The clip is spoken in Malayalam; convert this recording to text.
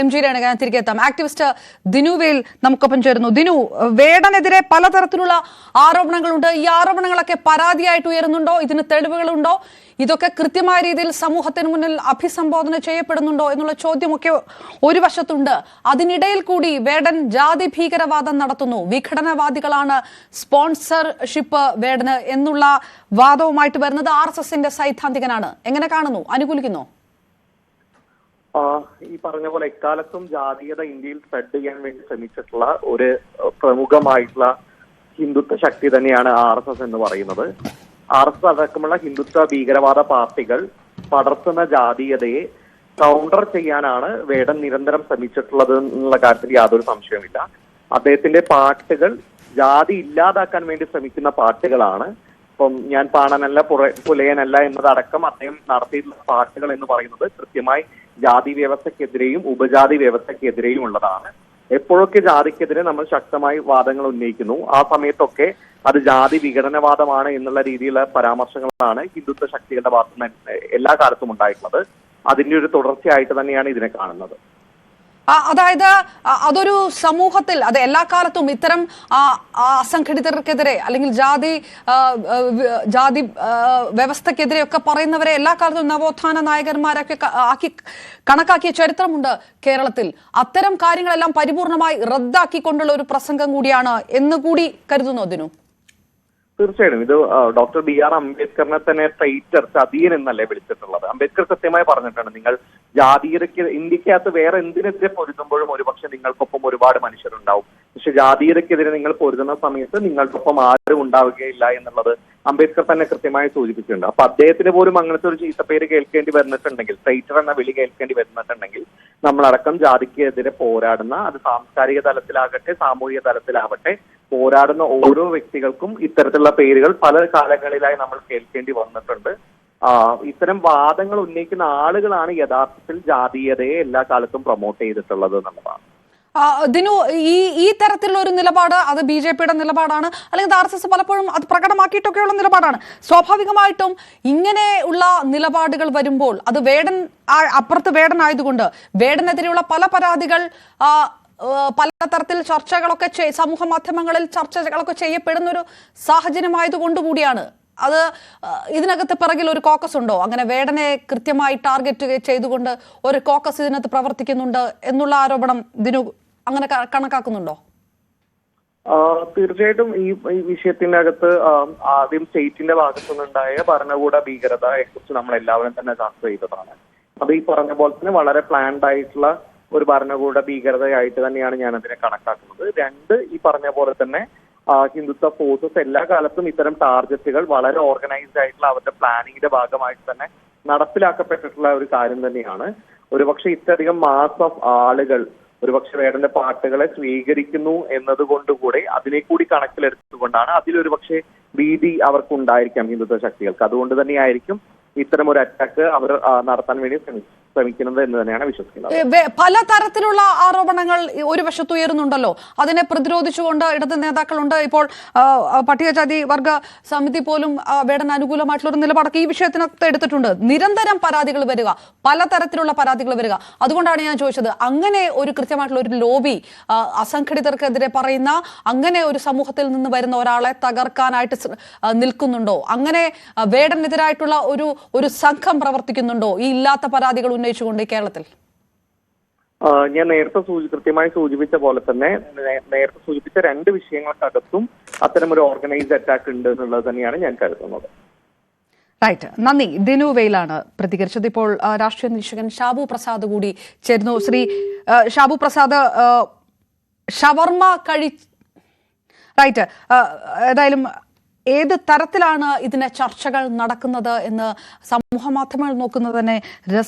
MG രേണുക, ഞാൻ തിരികെ എത്താം. ആക്ടിവിസ്റ്റ് ദിനു വെയിൽ നമുക്കൊപ്പം ചേരുന്നു. ദിനു, വേടനെതിരെ പലതരത്തിലുള്ള ആരോപണങ്ങളുണ്ട്. ഈ ആരോപണങ്ങളൊക്കെ പരാതിയായിട്ട് ഉയരുന്നുണ്ടോ? ഇതിന് തെളിവുകളുണ്ടോ? ഇതൊക്കെ കൃത്യമായ രീതിയിൽ സമൂഹത്തിന് മുന്നിൽ അഭിസംബോധന ചെയ്യപ്പെടുന്നുണ്ടോ എന്നുള്ള ചോദ്യമൊക്കെ ഒരു വശത്തുണ്ട്. അതിനിടയിൽ കൂടി വേടൻ ജാതി ഭീകരവാദം നടത്തുന്നു, വിഘടനവാദികളാണ് സ്പോൺസർഷിപ്പ് വേടന് എന്നുള്ള വാദവുമായിട്ട് വരുന്നത് RSSന്റെ സൈദ്ധാന്തികനാണ്. എങ്ങനെ കാണുന്നു? അനുകൂലിക്കുന്നു? ഈ പറഞ്ഞ പോലെ എക്കാലത്തും ജാതീയത ഇന്ത്യയിൽ സ്പ്രെഡ് ചെയ്യാൻ വേണ്ടി ശ്രമിച്ചിട്ടുള്ള ഒരു പ്രമുഖമായിട്ടുള്ള ഹിന്ദുത്വ ശക്തി തന്നെയാണ് RSS എന്ന് പറയുന്നത്. RSS അടക്കമുള്ള ഹിന്ദുത്വ ഭീകരവാദ പാർട്ടികൾ പടർത്തുന്ന ജാതീയതയെ കൗണ്ടർ ചെയ്യാനാണ് വേടൻ നിരന്തരം ശ്രമിച്ചിട്ടുള്ളത് എന്നുള്ള കാര്യത്തിൽ യാതൊരു സംശയവുമില്ല. അദ്ദേഹത്തിന്റെ പാട്ടുകൾ ജാതി ഇല്ലാതാക്കാൻ വേണ്ടി ശ്രമിക്കുന്ന പാട്ടുകളാണ്. ഇപ്പം ഞാൻ പാണനല്ല പുലയനല്ല എന്നതടക്കം അദ്ദേഹം നടത്തിയിട്ടുള്ള പാട്ടുകൾ എന്ന് പറയുന്നത് കൃത്യമായി ജാതി വ്യവസ്ഥക്കെതിരെയും ഉപജാതി വ്യവസ്ഥക്കെതിരെയും ഉള്ളതാണ്. എപ്പോഴൊക്കെ ജാതിക്കെതിരെ നമ്മൾ ശക്തമായി വാദങ്ങൾ ഉന്നയിക്കുന്നു, ആ സമയത്തൊക്കെ അത് ജാതി വിഘടനവാദമാണ് എന്നുള്ള രീതിയിലുള്ള പരാമർശങ്ങളാണ് ഹിന്ദുത്വ ശക്തികളുടെ ഭാഗത്ത് എല്ലാ കാലത്തും ഉണ്ടായിട്ടുള്ളത്. അതിന്റെ ഒരു തുടർച്ചയായിട്ട് തന്നെയാണ് ഇതിനെ കാണുന്നത്. അതായത് അതൊരു സമൂഹത്തിൽ, അത് എല്ലാ കാലത്തും ഇത്തരം അസംഘടിതർക്കെതിരെ അല്ലെങ്കിൽ ജാതി വ്യവസ്ഥക്കെതിരെയൊക്കെ പറയുന്നവരെ എല്ലാ കാലത്തും നവോത്ഥാന നായകന്മാരൊക്കെ കണക്കാക്കിയ ചരിത്രമുണ്ട് കേരളത്തിൽ. അത്തരം കാര്യങ്ങളെല്ലാം പരിപൂർണമായി റദ്ദാക്കിക്കൊണ്ടുള്ള ഒരു പ്രസംഗം കൂടിയാണ് എന്നുകൂടി കരുതുന്നു അതിനു. തീർച്ചയായും ഇത് ഡോക്ടർ BR അംബേദ്കറിനെ തന്നെ ട്രൈറ്റർ ചതിയൻ എന്നല്ലേ വിളിച്ചിട്ടുള്ളത്. അംബേദ്കർ കൃത്യമായി പറഞ്ഞിട്ടുണ്ട്, നിങ്ങൾ ജാതീയതയ്ക്ക് ഇന്ത്യക്കകത്ത് വേറെ എന്തിനെതിരെ പൊരുതുമ്പോഴും ഒരുപക്ഷെ നിങ്ങൾക്കൊപ്പം ഒരുപാട് മനുഷ്യരുണ്ടാവും, പക്ഷെ ജാതീയതയ്ക്കെതിരെ നിങ്ങൾ പൊരുതുന്ന സമയത്ത് നിങ്ങൾക്കൊപ്പം ആരും ഉണ്ടാവുകയില്ല എന്നുള്ളത് അംബേദ്കർ തന്നെ കൃത്യമായി സൂചിപ്പിച്ചിട്ടുണ്ട്. അപ്പൊ അദ്ദേഹത്തിന് പോലും അങ്ങനത്തെ ഒരു ചീത്തപ്പേര് കേൾക്കേണ്ടി വരുന്നിട്ടുണ്ടെങ്കിൽ, ട്രൈറ്റർ എന്ന വിളി കേൾക്കേണ്ടി വരുന്നിട്ടുണ്ടെങ്കിൽ, നമ്മളടക്കം ജാതിക്കെതിരെ പോരാടുന്ന, അത് സാംസ്കാരിക തലത്തിലാകട്ടെ സാമൂഹിക തലത്തിലാവട്ടെ, പോരാടുന്ന ഓരോ വ്യക്തികൾക്കും ഇത്തരത്തിലുള്ള പേരുകൾ പല കാലങ്ങളിലായി നമ്മൾ കേൾക്കേണ്ടി വന്നിട്ടുണ്ട്. ഇത്തരം വാദങ്ങൾ ഉന്നയിക്കുന്ന ആളുകളാണ് യഥാർത്ഥത്തിൽ ജാതീയതയെ എല്ലാ കാലത്തും പ്രൊമോട്ട് ചെയ്തിട്ടുള്ളത് എന്നുള്ളതാണ്. ദിനു, ഈ തരത്തിലുള്ള ഒരു നിലപാട് അത് BJPയുടെ നിലപാടാണ്, അല്ലെങ്കിൽ RSS പലപ്പോഴും അത് പ്രകടമാക്കിയിട്ടൊക്കെയുള്ള നിലപാടാണ്. സ്വാഭാവികമായിട്ടും ഇങ്ങനെ ഉള്ള നിലപാടുകൾ വരുമ്പോൾ അത് വേടൻ അപ്പുറത്ത് വേടനായതുകൊണ്ട് വേടനെതിരെയുള്ള പല പരാതികൾ പലതരത്തിൽ ചർച്ചകളൊക്കെ സമൂഹ മാധ്യമങ്ങളിൽ ചർച്ചകളൊക്കെ ചെയ്യപ്പെടുന്ന ഒരു സാഹചര്യമായതുകൊണ്ടുകൂടിയാണ്. അത് ഇതിനകത്ത് പിറകിൽ ഒരു കോക്കസ് ഉണ്ടോ? അങ്ങനെ വേടനെ കൃത്യമായി ടാർഗറ്റ് ചെയ്തുകൊണ്ട് ഒരു കോക്കസ് ഇതിനകത്ത് പ്രവർത്തിക്കുന്നുണ്ട് എന്നുള്ള ആരോപണം ദിനു അങ്ങനെ കണക്കാക്കുന്നുണ്ടോ? തീർച്ചയായിട്ടും ഈ വിഷയത്തിന്റെ അകത്ത് ആദ്യം സ്റ്റേറ്റിന്റെ ഭാഗത്തുനിന്നുണ്ടായ ഭരണകൂട ഭീകരതയെ കുറിച്ച് നമ്മൾ എല്ലാവരും തന്നെ ചർച്ച ചെയ്തതാണ്. അത് ഈ പറഞ്ഞ പോലെ തന്നെ വളരെ പ്ലാൻഡ് ആയിട്ടുള്ള ഒരു ഭരണകൂട ഭീകരതയായിട്ട് തന്നെയാണ് ഞാൻ അതിനെ കണക്കാക്കുന്നത്. രണ്ട്, ഈ പറഞ്ഞ പോലെ തന്നെ ഹിന്ദുത്വ ഫോഴ്സസ് എല്ലാ കാലത്തും ഇത്തരം ടാർഗറ്റുകൾ വളരെ ഓർഗനൈസ്ഡ് ആയിട്ടുള്ള അവരുടെ പ്ലാനിങ്ങിന്റെ ഭാഗമായിട്ട് തന്നെ നടപ്പിലാക്കപ്പെട്ടിട്ടുള്ള ഒരു കാര്യം തന്നെയാണ്. ഒരുപക്ഷെ ഇത്രയധികം മാസ് ഓഫ് ആളുകൾ ഒരുപക്ഷെ വേടന്റെ പാട്ടുകളെ സ്വീകരിക്കുന്നു എന്നതുകൊണ്ടുകൂടെ അതിനെ കൂടി കണക്കിലെടുത്തുകൊണ്ടാണ് അതിലൊരുപക്ഷെ ഭീതി അവർക്കുണ്ടായിരിക്കാം ഹിന്ദുത്വ ശക്തികൾക്ക്. അതുകൊണ്ട് തന്നെയായിരിക്കും ഇത്തരം ഒരു അറ്റാക്ക് അവർ നടത്താൻ വേണ്ടി ശ്രമിക്കുന്നത് എന്ന് തന്നെയാണ് വിശ്വസിക്കുന്നത്. പലതരത്തിലുള്ള ആരോപണങ്ങൾ ഒരു വശത്ത് ഉയരുന്നുണ്ടല്ലോ, അതിനെ പ്രതിരോധിച്ചുകൊണ്ട് ഇടത് നേതാക്കളുണ്ട്. ഇപ്പോൾ പട്ടികജാതി വർഗ സമിതി പോലും വേടന് അനുകൂലമായിട്ടുള്ള ഒരു നിലപാടൊക്കെ ഈ വിഷയത്തിനകത്ത് എടുത്തിട്ടുണ്ട്. നിരന്തരം പരാതികൾ വരിക, പലതരത്തിലുള്ള പരാതികൾ വരിക. അതുകൊണ്ടാണ് ഞാൻ ചോദിച്ചത്, അങ്ങനെ ഒരു കൃത്യമായിട്ടുള്ള ഒരു ലോബി അസംഘടിതർക്കെതിരെ പറയുന്ന അങ്ങനെ ഒരു സമൂഹത്തിൽ നിന്ന് വരുന്ന ഒരാളെ തകർക്കാനായിട്ട് നിൽക്കുന്നുണ്ടോ? അങ്ങനെ വേടനെതിരായിട്ടുള്ള ഒരു സംഘം പ്രവർത്തിക്കുന്നുണ്ടോ ഈ ഇല്ലാത്ത പരാതികൾ ഉന്നയിച്ചുകൊണ്ട് കേരളത്തിൽ? ഞാൻ നേരത്തെ കൃത്യമായി സൂചിപ്പിച്ച പോലെ തന്നെ നേരത്തെ സൂചിപ്പിച്ച രണ്ട് വിഷയങ്ങൾക്കകത്തും അത്തരം ഒരു ഓർഗനൈസ്ഡ് അറ്റാക്ക് ഉണ്ട് എന്നുള്ളത് തന്നെയാണ് ഞാൻ കരുതുന്നത്. റൈറ്റ്, നന്ദി. ദിനു വെയിലാണ് പ്രതികരിച്ചത്. ഇപ്പോൾ രാഷ്ട്രീയ നിരീക്ഷകൻ ഷാബു പ്രസാദ് കൂടി ചേരുന്നു. ശ്രീ ഷാബു പ്രസാദ്, ഷവർമ റൈറ്റ്, ഏതായാലും ഏത് തരത്തിലാണ് ഇതിന്റെ ചർച്ചകൾ നടക്കുന്നത് എന്ന് സമൂഹ മാധ്യമങ്ങൾ നോക്കുന്നത് തന്നെ